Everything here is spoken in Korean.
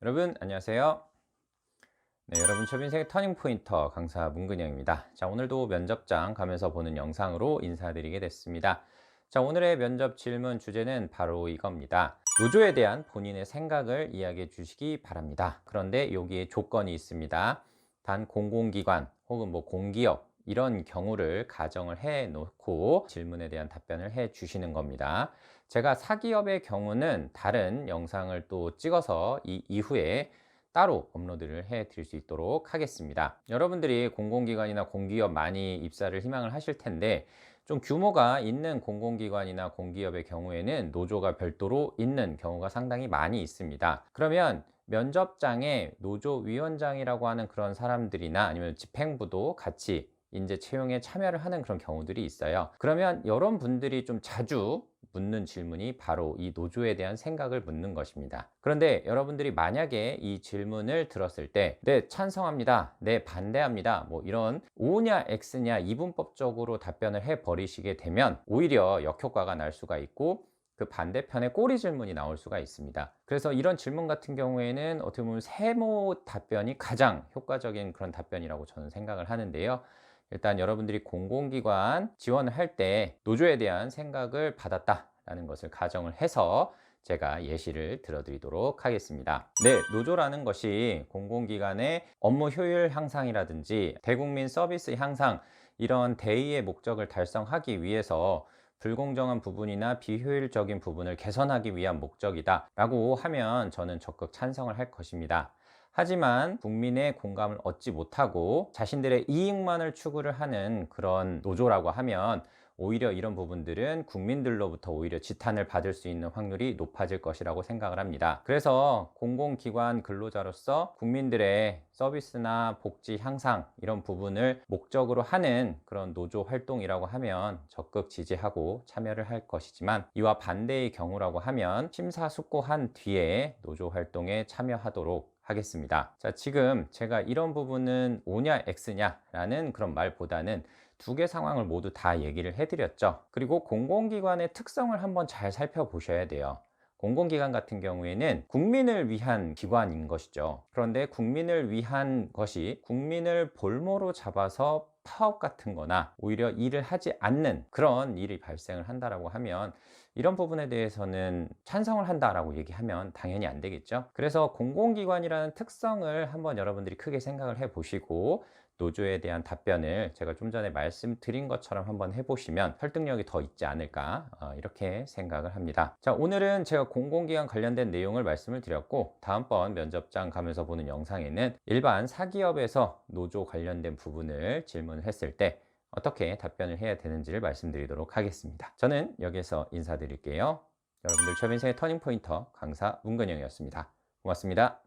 여러분 안녕하세요. 네, 여러분 초빈생의 터닝포인터 강사 문근영입니다. 자, 오늘도 면접장 가면서 보는 영상으로 인사드리게 됐습니다. 자, 오늘의 면접 질문 주제는 바로 이겁니다. 노조에 대한 본인의 생각을 이야기해 주시기 바랍니다. 그런데 여기에 조건이 있습니다. 단 공공기관 혹은 공기업 이런 경우를 가정을 해 놓고 질문에 대한 답변을 해 주시는 겁니다. 제가 사기업의 경우는 다른 영상을 또 찍어서 이 이후에 따로 업로드를 해 드릴 수 있도록 하겠습니다. 여러분들이 공공기관이나 공기업 많이 입사를 희망을 하실 텐데, 좀 규모가 있는 공공기관이나 공기업의 경우에는 노조가 별도로 있는 경우가 상당히 많이 있습니다. 그러면 면접장에 노조위원장이라고 하는 그런 사람들이나 아니면 집행부도 같이 인재 채용에 참여를 하는 그런 경우들이 있어요. 그러면 이런 분들이 좀 자주 묻는 질문이 바로 이 노조에 대한 생각을 묻는 것입니다. 그런데 여러분들이 만약에 이 질문을 들었을 때 네, 찬성합니다, 네, 반대합니다, 이런 O냐 X냐 이분법적으로 답변을 해 버리시게 되면 오히려 역효과가 날 수가 있고, 그 반대편에 꼬리 질문이 나올 수가 있습니다. 그래서 이런 질문 같은 경우에는 어떻게 보면 세모 답변이 가장 효과적인 그런 답변이라고 저는 생각을 하는데요. 일단 여러분들이 공공기관 지원을 할 때 노조에 대한 생각을 받았다라는 것을 가정을 해서 제가 예시를 들어드리도록 하겠습니다. 네, 노조라는 것이 공공기관의 업무 효율 향상이라든지 대국민 서비스 향상, 이런 대의의 목적을 달성하기 위해서 불공정한 부분이나 비효율적인 부분을 개선하기 위한 목적이다 라고 하면 저는 적극 찬성을 할 것입니다. 하지만 국민의 공감을 얻지 못하고 자신들의 이익만을 추구를 하는 그런 노조라고 하면 오히려 이런 부분들은 국민들로부터 오히려 지탄을 받을 수 있는 확률이 높아질 것이라고 생각을 합니다. 그래서 공공기관 근로자로서 국민들의 서비스나 복지 향상 이런 부분을 목적으로 하는 그런 노조 활동이라고 하면 적극 지지하고 참여를 할 것이지만, 이와 반대의 경우라고 하면 심사숙고한 뒤에 노조 활동에 참여하도록 하겠습니다. 자, 지금 제가 이런 부분은 O냐 X냐 라는 그런 말보다는 두 개 상황을 모두 다 얘기를 해드렸죠. 그리고 공공기관의 특성을 한번 잘 살펴보셔야 돼요. 공공기관 같은 경우에는 국민을 위한 기관인 것이죠. 그런데 국민을 위한 것이 국민을 볼모로 잡아서 파업 같은 거나 오히려 일을 하지 않는 그런 일이 발생을 한다라고 하면, 이런 부분에 대해서는 찬성을 한다라고 얘기하면 당연히 안 되겠죠. 그래서 공공기관이라는 특성을 한번 여러분들이 크게 생각을 해 보시고, 노조에 대한 답변을 제가 좀 전에 말씀드린 것처럼 한번 해보시면 설득력이 더 있지 않을까, 이렇게 생각을 합니다. 자, 오늘은 제가 공공기관 관련된 내용을 말씀을 드렸고, 다음번 면접장 가면서 보는 영상에는 일반 사기업에서 노조 관련된 부분을 질문을 했을 때 어떻게 답변을 해야 되는지를 말씀드리도록 하겠습니다. 저는 여기서 인사드릴게요. 여러분들 저 인생의 터닝포인터 강사 문근영이었습니다. 고맙습니다.